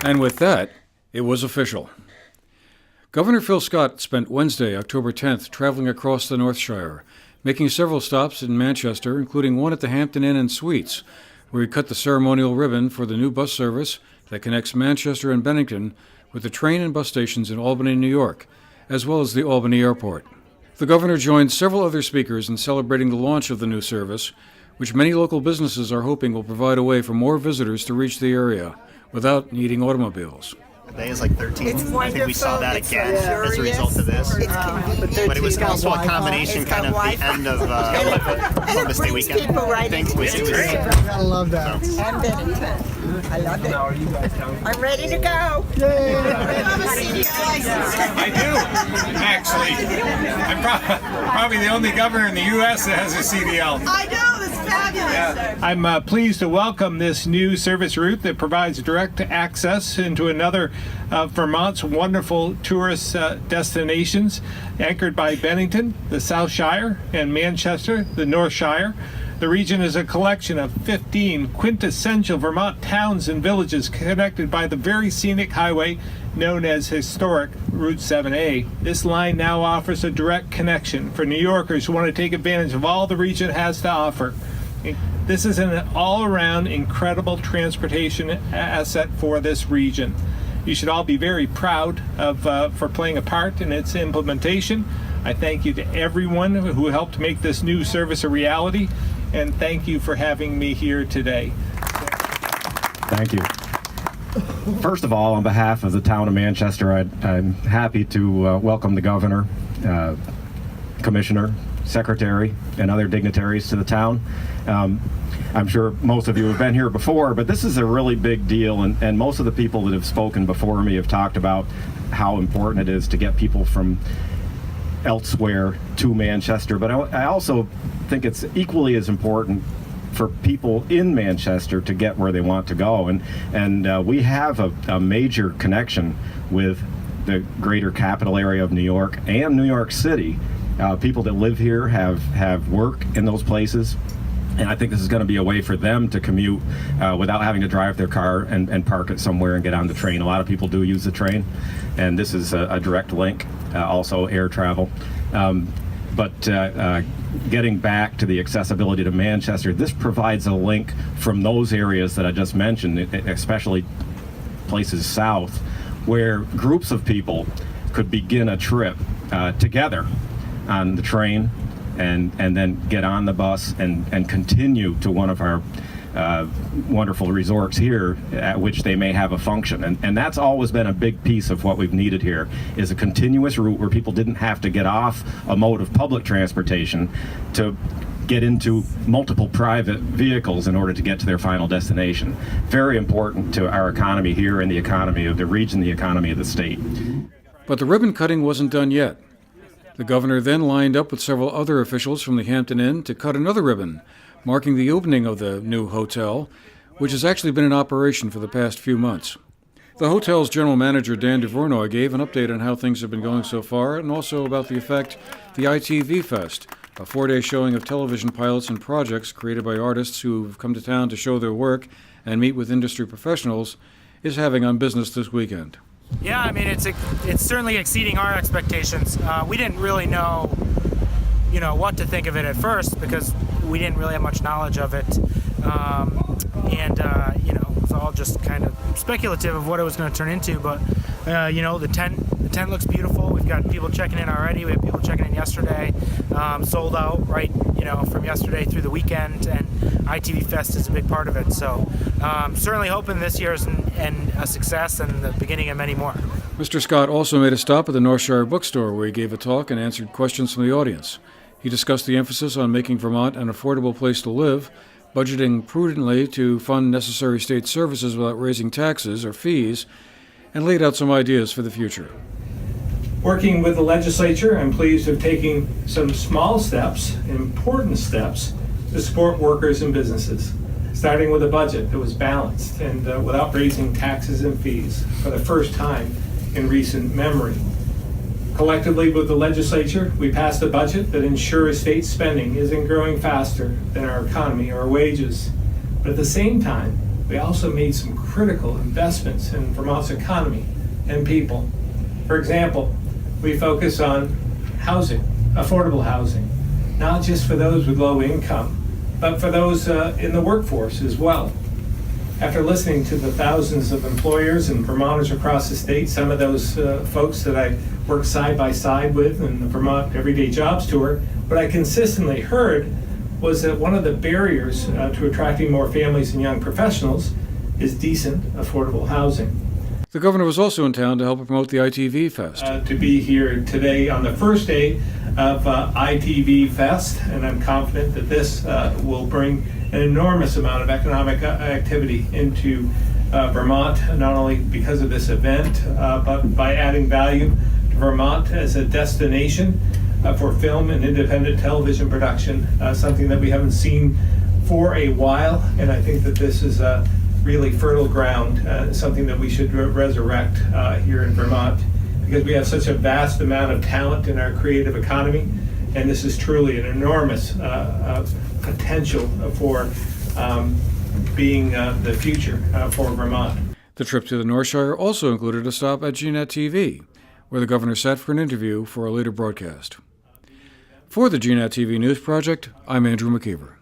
And with that, it was official. Governor Phil Scott spent Wednesday, October 10th, traveling across the North Shire, making several stops in Manchester, including one at the Hampton Inn and Suites, where he cut the ceremonial ribbon for the new bus service that connects Manchester and Bennington with the train and bus stations in Albany, New York, as well as the Albany Airport. The governor joined several other speakers in celebrating the launch of the new service, which many local businesses are hoping will provide a way for more visitors to reach the area without needing automobiles. Today is like 13. It's wonderful. I think we saw that again as a result of this. It's convenient. But it was also a combination kind of the end of Columbus Day weekend. People right I think it was I love that. And Bennington. I love it. How are you guys down? I'm ready to go. I do, actually. I'm probably the only governor in the U.S. that has a CDL. I know, that's fabulous. I'm pleased to welcome this new service route that provides direct access into another of Vermont's wonderful tourist destinations, anchored by Bennington, the South Shire, and Manchester, the North Shire. The region is a collection of 15 quintessential Vermont towns and villages connected by the very scenic highway known as historic Route 7A. This line now offers a direct connection for New Yorkers who want to take advantage of all the region has to offer. This is an all-around incredible transportation asset for this region. You should all be very proud of for playing a part in its implementation. I thank you to everyone who helped make this new service a reality, and thank you for having me here today. Thank you. First of all, on behalf of the town of Manchester, I'm happy to welcome the governor, commissioner, secretary, and other dignitaries to the town. I'm sure most of you have been here before, but this is a really big deal, and most of the people that have spoken before me have talked about how important it is to get people from elsewhere to Manchester. But I also think it's equally as important for people in Manchester to get where they want to go, and we have a major connection with the greater capital area of New York and New York City. People that live here have work in those places, and I think this is going to be a way for them to commute without having to drive their car and park it somewhere and get on the train. A lot of people do use the train, and this is a direct link, also air travel. But getting back to the accessibility to Manchester, this provides a link from those areas that I just mentioned, especially places south, where groups of people could begin a trip together on the train and then get on the bus and continue to one of our wonderful resorts here at which they may have a function. And that's always been a big piece of what we've needed here, is a continuous route where people didn't have to get off a mode of public transportation to get into multiple private vehicles in order to get to their final destination. Very important to our economy here and the economy of the region, the economy of the state. But the ribbon cutting wasn't done yet. The governor then lined up with several other officials from the Hampton Inn to cut another ribbon, marking the opening of the new hotel, which has actually been in operation for the past few months. The hotel's general manager, Dan DeVornoy, gave an update on how things have been going so far, and also about the effect the ITV Fest, a 4-day showing of television pilots and projects created by artists who have come to town to show their work and meet with industry professionals, is having on business this weekend. Yeah, I mean, it's certainly exceeding our expectations. We didn't really know, what to think of it at first because we didn't really have much knowledge of it, it was all just kind of speculative of what it was going to turn into. But the tent looks beautiful. We've got people checking in already. We had people checking in yesterday, sold out right from yesterday through the weekend, and ITV Fest is a big part of it. So certainly hoping this year is a success and the beginning of many more. Mr. Scott also made a stop at the North Shire bookstore where he gave a talk and answered questions from the audience. He discussed the emphasis on making Vermont an affordable place to live, budgeting prudently to fund necessary state services without raising taxes or fees, and laid out some ideas for the future. Working with the legislature, I'm pleased to have taken some small steps, important steps, to support workers and businesses, starting with a budget that was balanced and without raising taxes and fees for the first time in recent memory. Collectively with the legislature, we passed a budget that ensures state spending isn't growing faster than our economy or wages. But at the same time, we also made some critical investments in Vermont's economy and people. For example, we focus on housing, affordable housing, not just for those with low income, but for those in the workforce as well. After listening to the thousands of employers and Vermonters across the state, some of those folks that I work side by side with in the Vermont Everyday Jobs Tour, what I consistently heard was that one of the barriers to attracting more families and young professionals is decent, affordable housing. The governor was also in town to help promote the ITV Fest. To be here today on the first day of ITV Fest, and I'm confident that this will bring an enormous amount of economic activity into Vermont, not only because of this event, but by adding value to Vermont as a destination for film and independent television production, something that we haven't seen for a while, and I think that this is really fertile ground, something that we should resurrect here in Vermont, because we have such a vast amount of talent in our creative economy, and this is truly an enormous potential for being the future for Vermont. The trip to the North Shire also included a stop at GNet TV, where the governor sat for an interview for a later broadcast. For the GNet TV News Project, I'm Andrew McKeever.